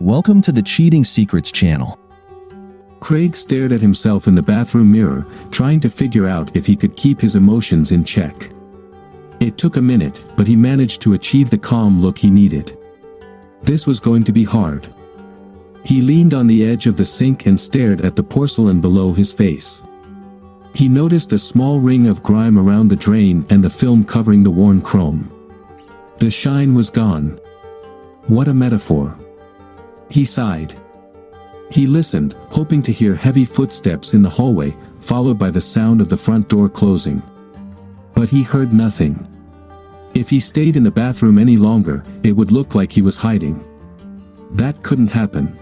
Welcome to the Cheating Secrets channel. Craig stared at himself in the bathroom mirror, trying to figure out if he could keep his emotions in check. It took a minute, but he managed to achieve the calm look he needed. This was going to be hard. He leaned on the edge of the sink and stared at the porcelain below his face. He noticed a small ring of grime around the drain and the film covering the worn chrome. The shine was gone. What a metaphor. He sighed. He listened, hoping to hear heavy footsteps in the hallway, followed by the sound of the front door closing. But he heard nothing. If he stayed in the bathroom any longer, it would look like he was hiding. That couldn't happen.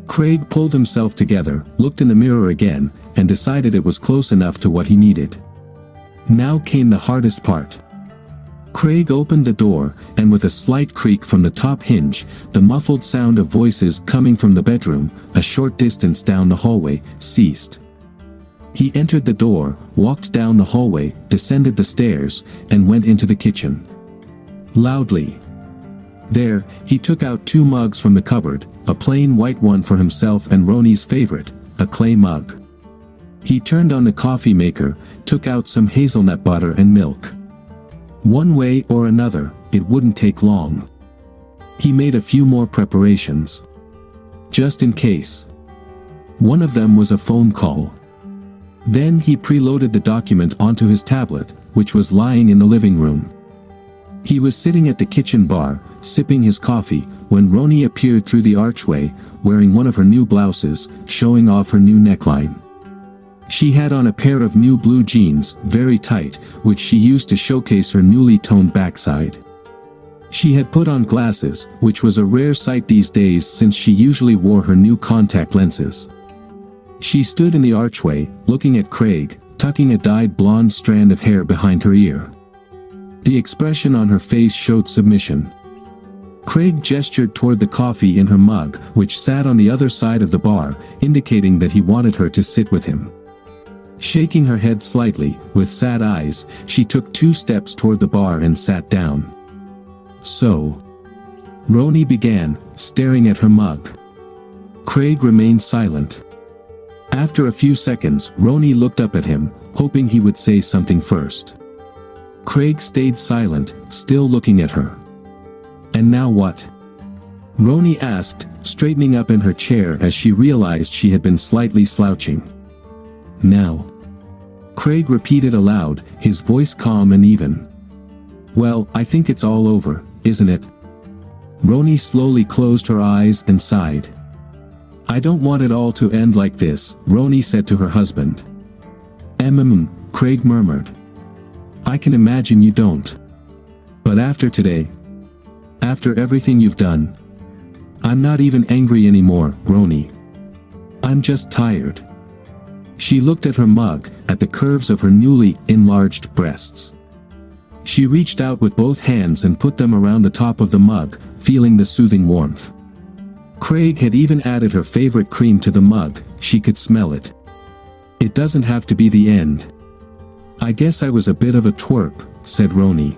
Craig pulled himself together, looked in the mirror again, and decided it was close enough to what he needed. Now came the hardest part. Craig opened the door, and with a slight creak from the top hinge, the muffled sound of voices coming from the bedroom, a short distance down the hallway, ceased. He entered the door, walked down the hallway, descended the stairs, and went into the kitchen. Loudly. There, he took out 2 mugs from the cupboard, a plain white one for himself and Roni's favorite, a clay mug. He turned on the coffee maker, took out some hazelnut butter and milk. One way or another, it wouldn't take long. He made a few more preparations. Just in case. One of them was a phone call. Then he preloaded the document onto his tablet, which was lying in the living room. He was sitting at the kitchen bar, sipping his coffee, when Roni appeared through the archway, wearing one of her new blouses, showing off her new neckline. She had on a pair of new blue jeans, very tight, which she used to showcase her newly toned backside. She had put on glasses, which was a rare sight these days since she usually wore her new contact lenses. She stood in the archway, looking at Craig, tucking a dyed blonde strand of hair behind her ear. The expression on her face showed submission. Craig gestured toward the coffee in her mug, which sat on the other side of the bar, indicating that he wanted her to sit with him. Shaking her head slightly, with sad eyes, she took 2 steps toward the bar and sat down. So. Roni began, staring at her mug. Craig remained silent. After a few seconds, Roni looked up at him, hoping he would say something first. Craig stayed silent, still looking at her. And now what? Roni asked, straightening up in her chair as she realized she had been slightly slouching. Now. Craig repeated aloud, his voice calm and even. Well, I think it's all over, isn't it? Roni slowly closed her eyes and sighed. I don't want it all to end like this, Roni said to her husband. Craig murmured. I can imagine you don't. But after today, after everything you've done, I'm not even angry anymore, Roni. I'm just tired. She looked at her mug, at the curves of her newly enlarged breasts. She reached out with both hands and put them around the top of the mug, feeling the soothing warmth. Craig had even added her favorite cream to the mug, she could smell it. It doesn't have to be the end. I guess I was a bit of a twerp, said Roni.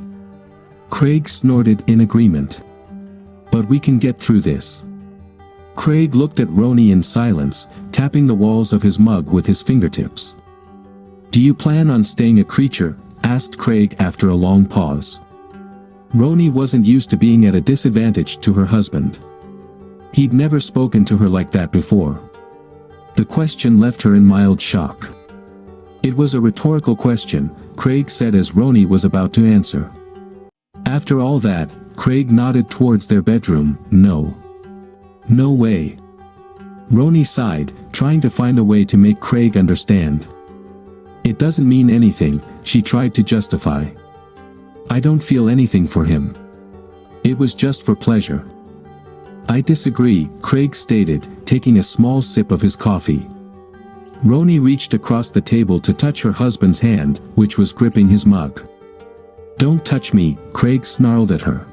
Craig snorted in agreement. But we can get through this. Craig looked at Roni in silence, tapping the walls of his mug with his fingertips. Do you plan on staying a creature? Asked Craig after a long pause. Roni wasn't used to being at a disadvantage to her husband. He'd never spoken to her like that before. The question left her in mild shock. It was a rhetorical question, Craig said as Roni was about to answer. After all that, Craig nodded towards their bedroom. No. No way. Roni sighed, trying to find a way to make Craig understand. It doesn't mean anything, she tried to justify. I don't feel anything for him. It was just for pleasure. I disagree, Craig stated, taking a small sip of his coffee. Roni reached across the table to touch her husband's hand, which was gripping his mug. Don't touch me, Craig snarled at her.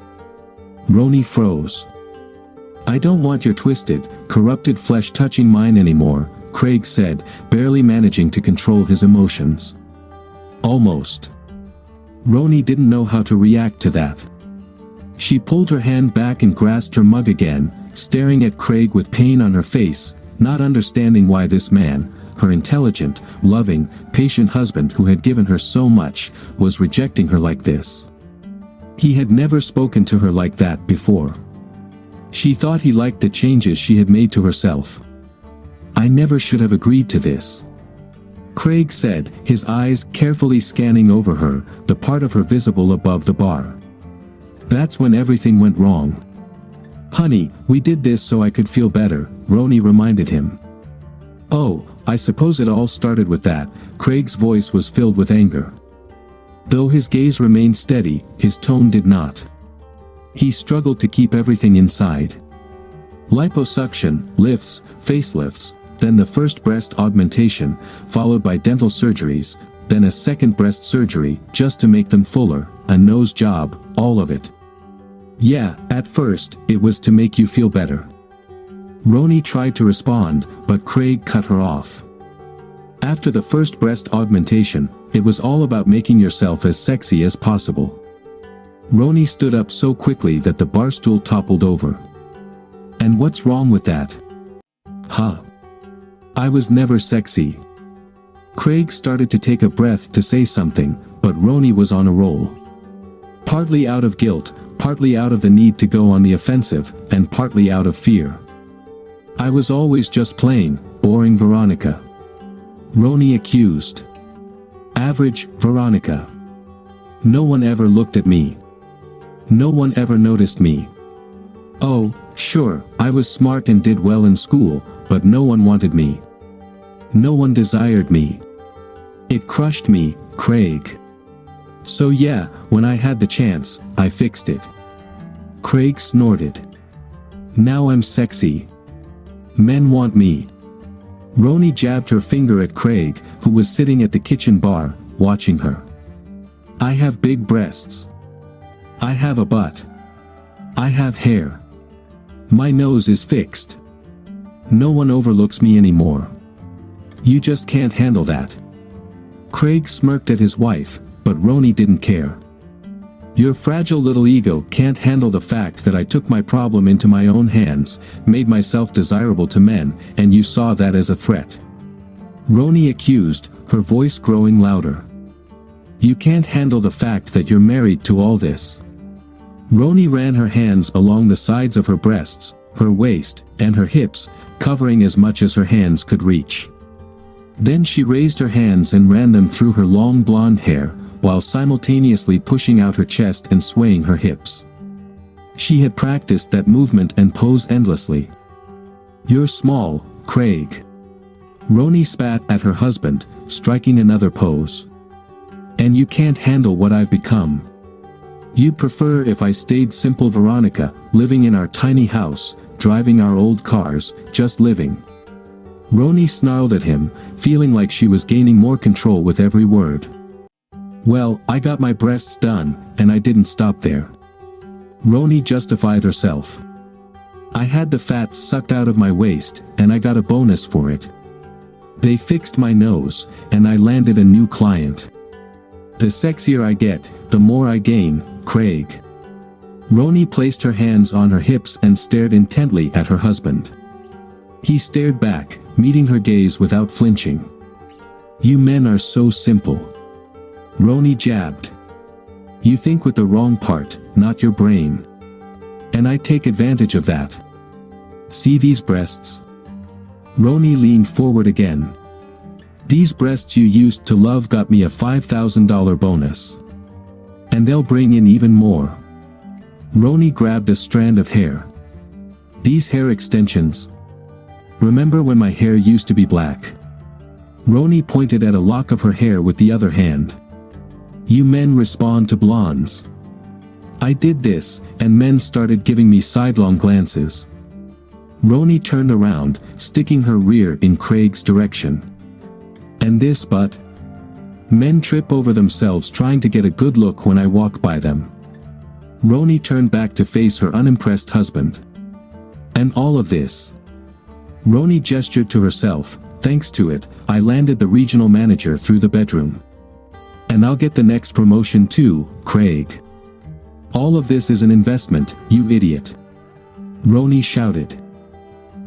Roni froze. I don't want your twisted, corrupted flesh touching mine anymore, Craig said, barely managing to control his emotions. Almost. Roni didn't know how to react to that. She pulled her hand back and grasped her mug again, staring at Craig with pain on her face, not understanding why this man, her intelligent, loving, patient husband who had given her so much, was rejecting her like this. He had never spoken to her like that before. She thought he liked the changes she had made to herself. "I never should have agreed to this," Craig said, his eyes carefully scanning over her, the part of her visible above the bar. "That's when everything went wrong." "Honey, we did this so I could feel better," Roni reminded him. "Oh, I suppose it all started with that." Craig's voice was filled with anger. Though his gaze remained steady, his tone did not. He struggled to keep everything inside. Liposuction, lifts, facelifts, then the first breast augmentation, followed by dental surgeries, then a second breast surgery, just to make them fuller, a nose job, all of it. "Yeah, at first, it was to make you feel better." Roni tried to respond, but Craig cut her off. "After the first breast augmentation, it was all about making yourself as sexy as possible." Roni stood up so quickly that the bar stool toppled over. "And what's wrong with that?" "Huh? I was never sexy." Craig started to take a breath to say something, but Roni was on a roll. Partly out of guilt, partly out of the need to go on the offensive, and partly out of fear. "I was always just plain, boring Veronica," Roni accused. "Average Veronica. No one ever looked at me. No one ever noticed me. Oh, sure, I was smart and did well in school, but no one wanted me. No one desired me. It crushed me, Craig. So yeah, when I had the chance, I fixed it." Craig snorted. "Now I'm sexy. Men want me." Roni jabbed her finger at Craig, who was sitting at the kitchen bar, watching her. "I have big breasts. I have a butt. I have hair. My nose is fixed. No one overlooks me anymore. You just can't handle that." Craig smirked at his wife, but Roni didn't care. "Your fragile little ego can't handle the fact that I took my problem into my own hands, made myself desirable to men, and you saw that as a threat." Roni accused, her voice growing louder. "You can't handle the fact that you're married to all this." Roni ran her hands along the sides of her breasts, her waist, and her hips, covering as much as her hands could reach. Then she raised her hands and ran them through her long blonde hair, while simultaneously pushing out her chest and swaying her hips. She had practiced that movement and pose endlessly. "You're small, Craig." Roni spat at her husband, striking another pose. "And you can't handle what I've become. You'd prefer if I stayed simple Veronica, living in our tiny house, driving our old cars, just living." Roni snarled at him, feeling like she was gaining more control with every word. "Well, I got my breasts done, and I didn't stop there." Roni justified herself. "I had the fat sucked out of my waist, and I got a bonus for it. They fixed my nose, and I landed a new client. The sexier I get, the more I gain, Craig." Roni placed her hands on her hips and stared intently at her husband. He stared back, meeting her gaze without flinching. "You men are so simple," Roni jabbed. "You think with the wrong part, not your brain. And I take advantage of that. See these breasts?" Roni leaned forward again. "These breasts you used to love got me a $5,000 bonus. And they'll bring in even more." Roni grabbed a strand of hair. "These hair extensions. Remember when my hair used to be black?" Roni pointed at a lock of her hair with the other hand. "You men respond to blondes. I did this, and men started giving me sidelong glances." Roni turned around, sticking her rear in Craig's direction. "And this butt? Men trip over themselves trying to get a good look when I walk by them." Roni turned back to face her unimpressed husband. "And all of this?" Roni gestured to herself. "Thanks to it, I landed the regional manager through the bedroom. And I'll get the next promotion too, Craig. All of this is an investment, you idiot. Roni shouted.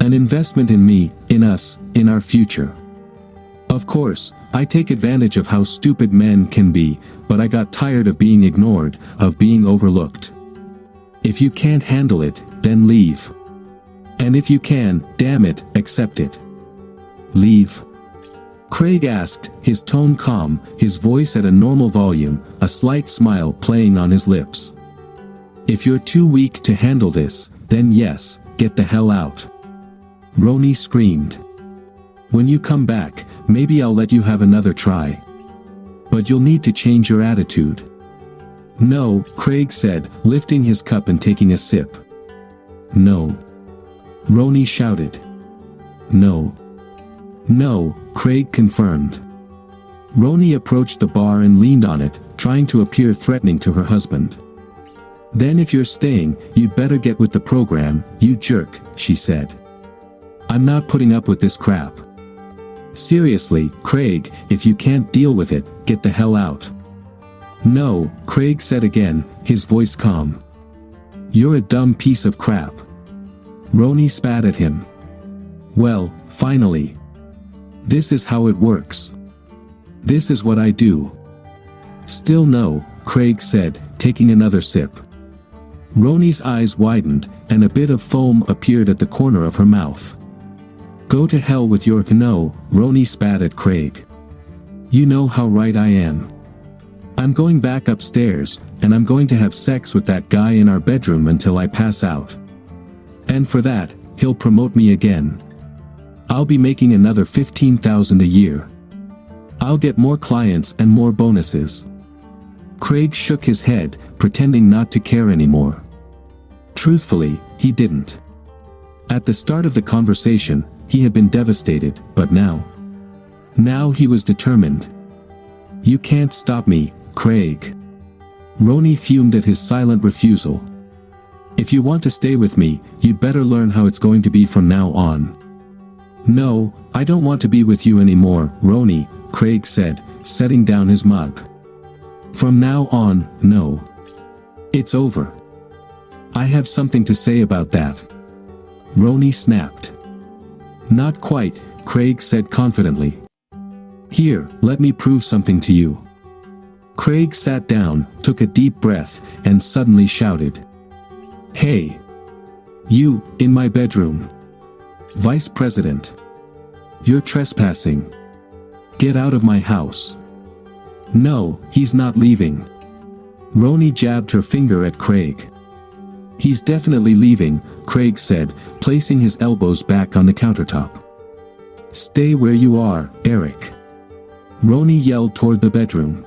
An investment in me, in us, in our future. Of course, I take advantage of how stupid men can be, but I got tired of being ignored, of being overlooked. If you can't handle it, then leave. And if you can, damn it, accept it. Leave. Craig asked, his tone calm, his voice at a normal volume, a slight smile playing on his lips. If you're too weak to handle this, then yes, get the hell out. Roni screamed. When you come back, maybe I'll let you have another try. But you'll need to change your attitude. No, Craig said, lifting his cup and taking a sip. No. Roni shouted. No. No, Craig confirmed. Roni approached the bar and leaned on it, trying to appear threatening to her husband. Then if you're staying, you'd better get with the program, you jerk, she said. I'm not putting up with this crap. Seriously, Craig, if you can't deal with it, get the hell out. No, Craig said again, his voice calm. You're a dumb piece of crap. Roni spat at him. Well, finally. This is how it works. This is what I do. Still no, Craig said, taking another sip. Roni's eyes widened, and a bit of foam appeared at the corner of her mouth. Go to hell with your no, Roni spat at Craig. You know how right I am. I'm going back upstairs, and I'm going to have sex with that guy in our bedroom until I pass out. And for that, he'll promote me again. I'll be making another $15,000 a year. I'll get more clients and more bonuses. Craig shook his head, pretending not to care anymore. Truthfully, he didn't. At the start of the conversation, he had been devastated, but now he was determined. You can't stop me, Craig. Roni fumed at his silent refusal. If you want to stay with me, you'd better learn how it's going to be from now on. No, I don't want to be with you anymore, Roni, Craig said, setting down his mug. From now on, no. It's over. I have something to say about that. Roni snapped. Not quite, Craig said confidently. Here, let me prove something to you. Craig sat down, took a deep breath, and suddenly shouted. Hey! You, in my bedroom. Vice President. You're trespassing. Get out of my house. No, he's not leaving. Roni jabbed her finger at Craig. He's definitely leaving, Craig said, placing his elbows back on the countertop. Stay where you are, Eric. Roni yelled toward the bedroom.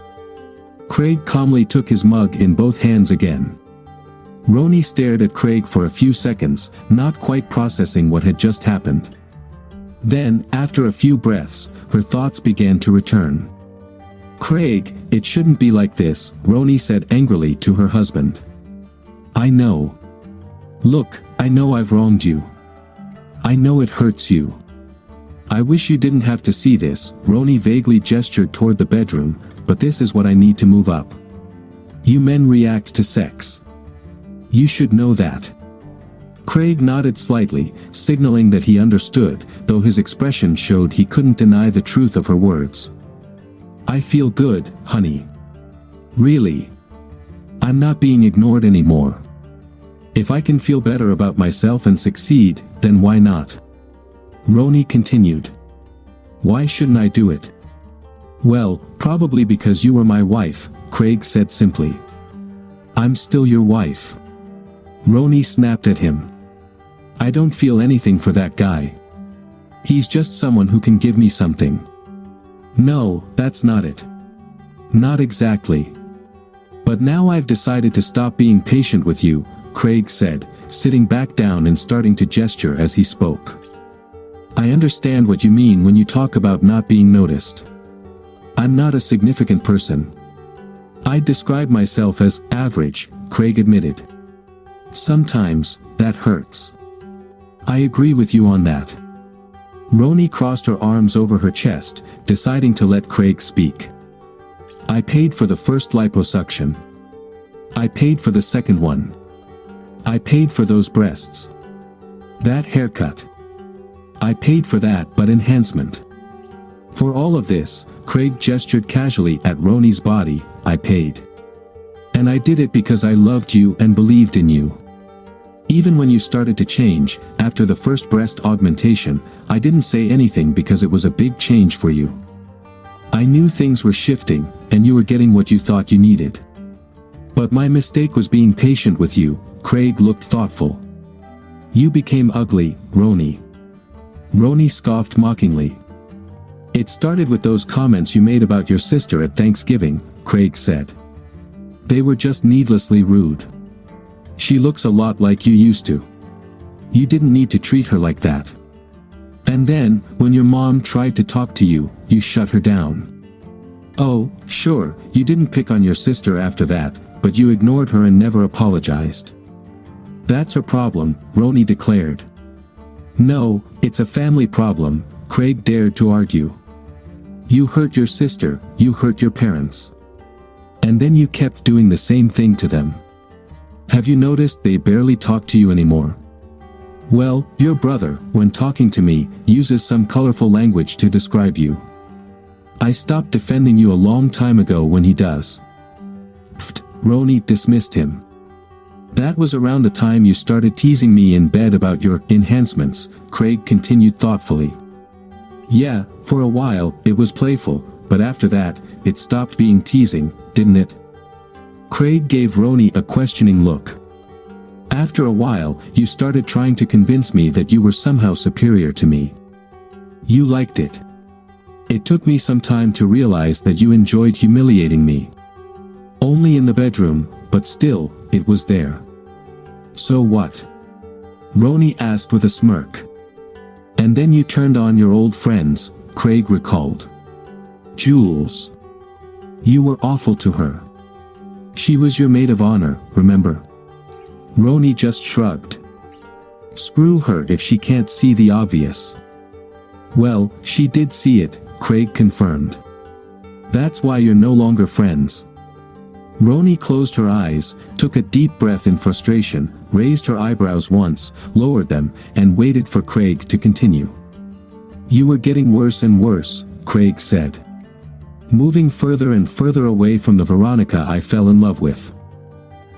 Craig calmly took his mug in both hands again. Roni stared at Craig for a few seconds, not quite processing what had just happened. Then, after a few breaths, her thoughts began to return. Craig, it shouldn't be like this, Roni said angrily to her husband. I know. Look, I know I've wronged you. I know it hurts you. I wish you didn't have to see this, Roni vaguely gestured toward the bedroom, but this is what I need to move up. You men react to sex. You should know that. Craig nodded slightly, signaling that he understood, though his expression showed he couldn't deny the truth of her words. I feel good, honey. Really. I'm not being ignored anymore. If I can feel better about myself and succeed, then why not? Roni continued. Why shouldn't I do it? Well, probably because you were my wife, Craig said simply. I'm still your wife. Roni snapped at him. I don't feel anything for that guy. He's just someone who can give me something. No, that's not it. Not exactly. But now I've decided to stop being patient with you, Craig said, sitting back down and starting to gesture as he spoke. I understand what you mean when you talk about not being noticed. I'm not a significant person. I'd describe myself as average, Craig admitted. Sometimes, that hurts. I agree with you on that. Roni crossed her arms over her chest, deciding to let Craig speak. I paid for the first liposuction. I paid for the second one. I paid for those breasts. That haircut. I paid for that, but enhancement. For all of this, Craig gestured casually at Roni's body. I paid. And I did it because I loved you and believed in you. Even when you started to change, after the first breast augmentation, I didn't say anything because it was a big change for you. I knew things were shifting, and you were getting what you thought you needed. But my mistake was being patient with you. Craig looked thoughtful. You became ugly, Roni. Roni scoffed mockingly. It started with those comments you made about your sister at Thanksgiving, Craig said. They were just needlessly rude. She looks a lot like you used to. You didn't need to treat her like that. And then, when your mom tried to talk to you, you shut her down. Oh, sure, you didn't pick on your sister after that, but you ignored her and never apologized. That's her problem, Roni declared. No, it's a family problem, Craig dared to argue. You hurt your sister, you hurt your parents. And then you kept doing the same thing to them. Have you noticed they barely talk to you anymore? Well, your brother, when talking to me, uses some colorful language to describe you. I stopped defending you a long time ago when he does. Pfft, Roni dismissed him. That was around the time you started teasing me in bed about your enhancements, Craig continued thoughtfully. Yeah, for a while, it was playful, but after that, it stopped being teasing, didn't it? Craig gave Roni a questioning look. After a while, you started trying to convince me that you were somehow superior to me. You liked it. It took me some time to realize that you enjoyed humiliating me. Only in the bedroom, but still, it was there. So what? Roni asked with a smirk. And then you turned on your old friends, Craig recalled. Jules. You were awful to her. She was your maid of honor, remember? Roni just shrugged. Screw her if she can't see the obvious. Well, she did see it, Craig confirmed. That's why you're no longer friends. Roni closed her eyes, took a deep breath in frustration, raised her eyebrows once, lowered them, and waited for Craig to continue. You were getting worse and worse, Craig said. Moving further and further away from the Veronica I fell in love with.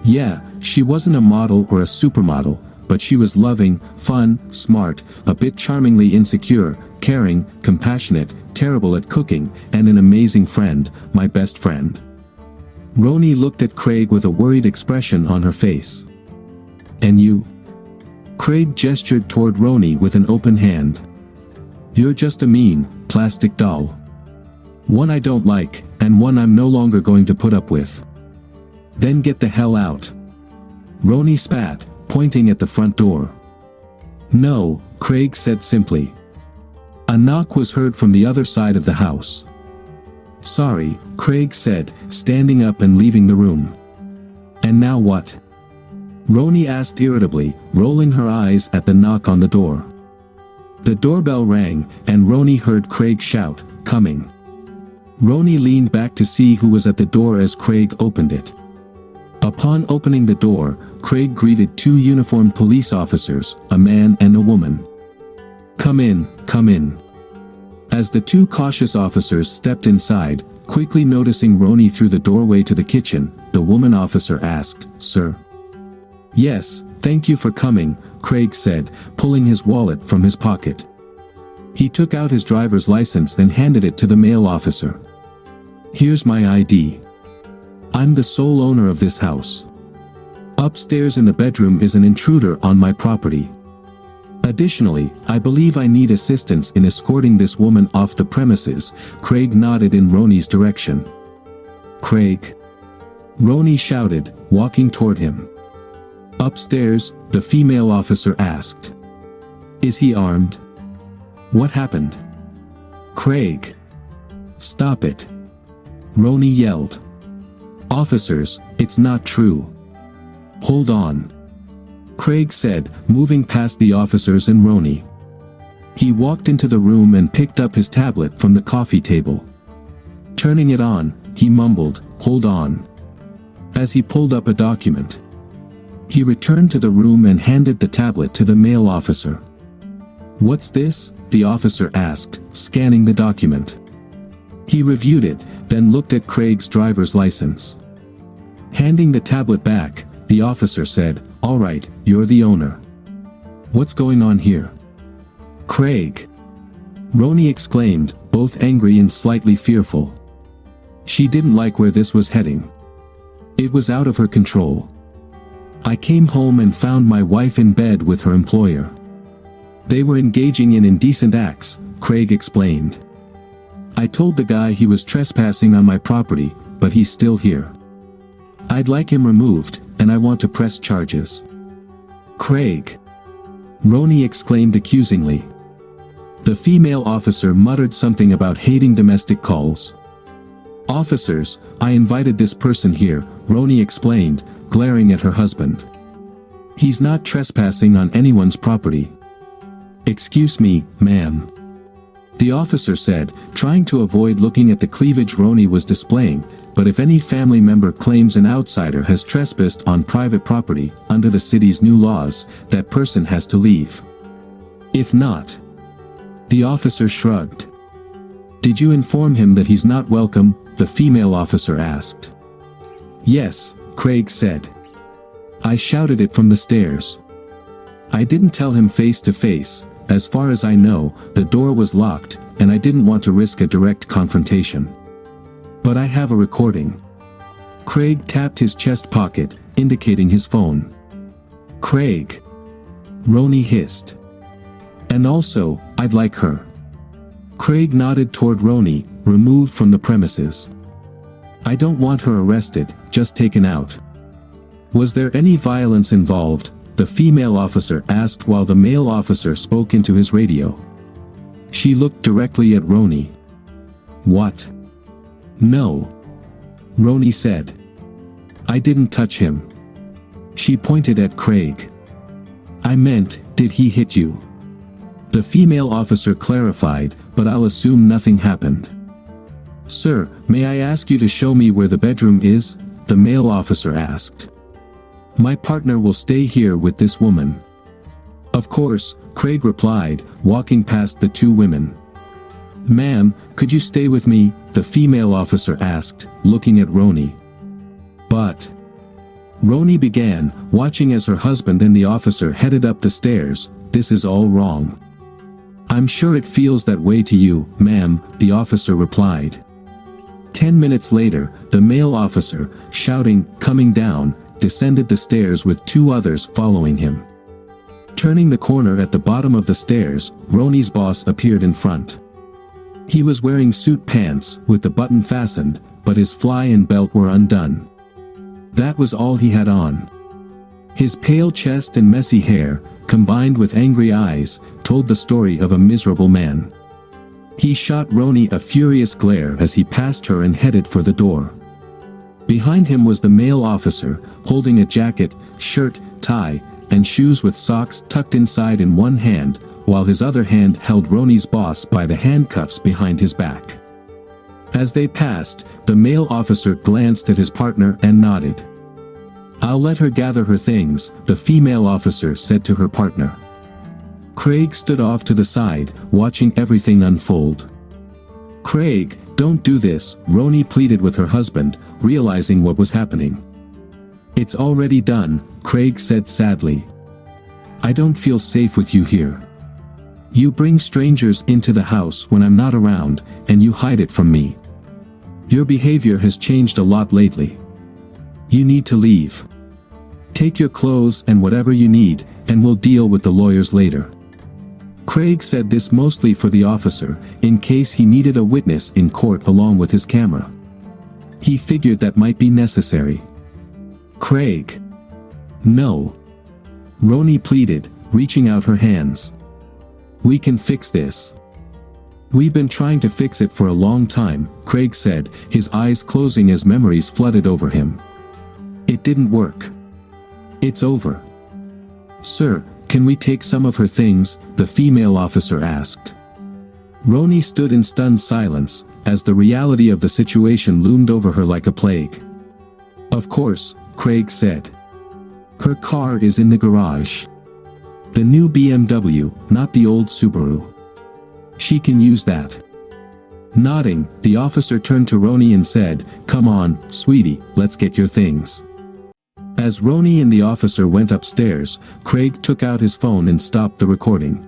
Yeah, she wasn't a model or a supermodel, but she was loving, fun, smart, a bit charmingly insecure, caring, compassionate, terrible at cooking, and an amazing friend, my best friend. Roni looked at Craig with a worried expression on her face. And you? Craig gestured toward Roni with an open hand. You're just a mean, plastic doll. One I don't like, and one I'm no longer going to put up with. Then get the hell out. Roni spat, pointing at the front door. No, Craig said simply. A knock was heard from the other side of the house. Sorry, Craig said, standing up and leaving the room. And now what? Roni asked irritably, rolling her eyes at the knock on the door. The doorbell rang, and Roni heard Craig shout, "Coming." Roni leaned back to see who was at the door as Craig opened it. Upon opening the door, Craig greeted two uniformed police officers, a man and a woman. Come in, come in." As the two cautious officers stepped inside, quickly noticing Roni through the doorway to the kitchen, the woman officer asked, "Sir?" "Yes, thank you for coming," Craig said, pulling his wallet from his pocket. He took out his driver's license and handed it to the male officer. "Here's my ID. I'm the sole owner of this house. Upstairs in the bedroom is an intruder on my property. Additionally, I believe I need assistance in escorting this woman off the premises." Craig nodded in Roni's direction. "Craig?" Roni shouted, walking toward him. "Upstairs?" the female officer asked. "Is he armed?" "What happened?" "Craig. Stop it." Roni yelled. "Officers, it's not true." "Hold on," Craig said, moving past the officers and Roni. He walked into the room and picked up his tablet from the coffee table. Turning it on, he mumbled, "Hold on." as he pulled up a document. He returned to the room and handed the tablet to the male officer. "What's this?" the officer asked, scanning the document. He reviewed it, then looked at Craig's driver's license. Handing the tablet back, the officer said, "All right, you're the owner. What's going on here?" "Craig!" Roni exclaimed, both angry and slightly fearful. She didn't like where this was heading. It was out of her control. "I came home and found my wife in bed with her employer. They were engaging in indecent acts," Craig explained. "I told the guy he was trespassing on my property, but he's still here. I'd like him removed, and I want to press charges." "Craig!" Roni exclaimed accusingly. The female officer muttered something about hating domestic calls. "Officers, I invited this person here," Roni explained, glaring at her husband. "He's not trespassing on anyone's property." "Excuse me, ma'am," the officer said, trying to avoid looking at the cleavage Roni was displaying, "but if any family member claims an outsider has trespassed on private property, under the city's new laws, that person has to leave. If not..." The officer shrugged. "Did you inform him that he's not welcome?" the female officer asked. "Yes," Craig said. "I shouted it from the stairs. I didn't tell him face to face. As far as I know, the door was locked, and I didn't want to risk a direct confrontation. But I have a recording." Craig tapped his chest pocket, indicating his phone. "Craig!" Roni hissed. "And also, I'd like her." Craig nodded toward Roni, removed from the premises. "I don't want her arrested, just taken out." "Was there any violence involved?" the female officer asked while the male officer spoke into his radio. She looked directly at Roni. "What?" "No," Roni said. "I didn't touch him." She pointed at Craig. "I meant, did he hit you?" The female officer clarified, "But I'll assume nothing happened." "Sir, may I ask you to show me where the bedroom is?" the male officer asked. "My partner will stay here with this woman." "Of course," Craig replied, walking past the two women. "Ma'am, could you stay with me?" the female officer asked, looking at Roni. "But..." Roni began, watching as her husband and the officer headed up the stairs. "This is all wrong." "I'm sure it feels that way to you, ma'am," the officer replied. 10 minutes later, the male officer, shouting, "Coming down," descended the stairs with two others following him. Turning the corner at the bottom of the stairs, Roni's boss appeared in front. He was wearing suit pants, with the button fastened, but his fly and belt were undone. That was all he had on. His pale chest and messy hair, combined with angry eyes, told the story of a miserable man. He shot Roni a furious glare as he passed her and headed for the door. Behind him was the male officer, holding a jacket, shirt, tie, and shoes with socks tucked inside in one hand, while his other hand held Roni's boss by the handcuffs behind his back. As they passed, the male officer glanced at his partner and nodded. "I'll let her gather her things," the female officer said to her partner. Craig stood off to the side, watching everything unfold. "Craig, don't do this," Roni pleaded with her husband, realizing what was happening. "It's already done," Craig said sadly. "I don't feel safe with you here. You bring strangers into the house when I'm not around, and you hide it from me. Your behavior has changed a lot lately. You need to leave. Take your clothes and whatever you need, and we'll deal with the lawyers later." Craig said this mostly for the officer, in case he needed a witness in court along with his camera. He figured that might be necessary. "Craig." "No," Roni pleaded, reaching out her hands. "We can fix this." "We've been trying to fix it for a long time," Craig said, his eyes closing as memories flooded over him. "It didn't work. It's over." "Sir, can we take some of her things?" the female officer asked. Roni stood in stunned silence, as the reality of the situation loomed over her like a plague. Of course, Craig said. Her car is in the garage. The new BMW, not the old Subaru. She can use that. Nodding, the officer turned to Roni and said, "Come on, sweetie, let's get your things." As Roni and the officer went upstairs, Craig took out his phone and stopped the recording.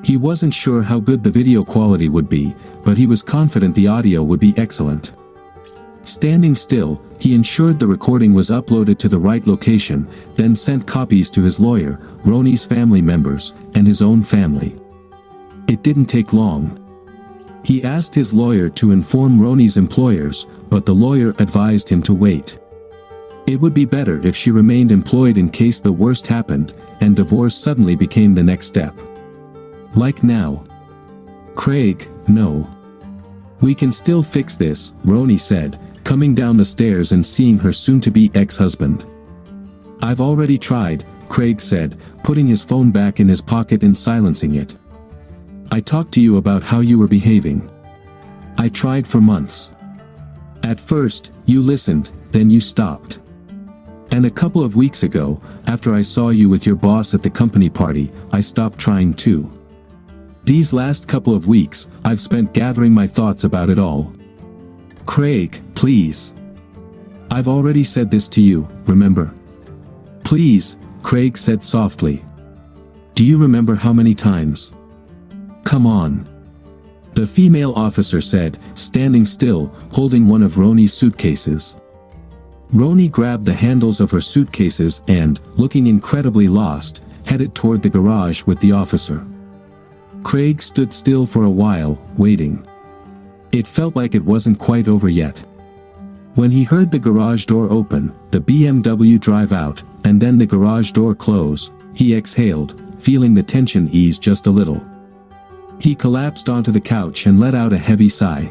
He wasn't sure how good the video quality would be, but he was confident the audio would be excellent. Standing still, he ensured the recording was uploaded to the right location, then sent copies to his lawyer, Roni's family members, and his own family. It didn't take long. He asked his lawyer to inform Roni's employers, but the lawyer advised him to wait. It would be better if she remained employed in case the worst happened, and divorce suddenly became the next step. Like now. Craig, no. We can still fix this, Roni said, coming down the stairs and seeing her soon-to-be ex-husband. I've already tried, Craig said, putting his phone back in his pocket and silencing it. I talked to you about how you were behaving. I tried for months. At first, you listened, then you stopped. And a couple of weeks ago, after I saw you with your boss at the company party, I stopped trying too. These last couple of weeks, I've spent gathering my thoughts about it all. Craig, please. I've already said this to you, remember? Please, Craig said softly. Do you remember how many times? Come on. The female officer said, standing still, holding one of Roni's suitcases. Roni grabbed the handles of her suitcases and, looking incredibly lost, headed toward the garage with the officer. Craig stood still for a while, waiting. It felt like it wasn't quite over yet. When he heard the garage door open, the BMW drive out, and then the garage door close, he exhaled, feeling the tension ease just a little. He collapsed onto the couch and let out a heavy sigh.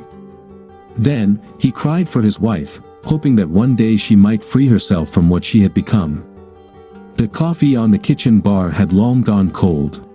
Then, he cried for his wife, hoping that one day she might free herself from what she had become. The coffee on the kitchen bar had long gone cold.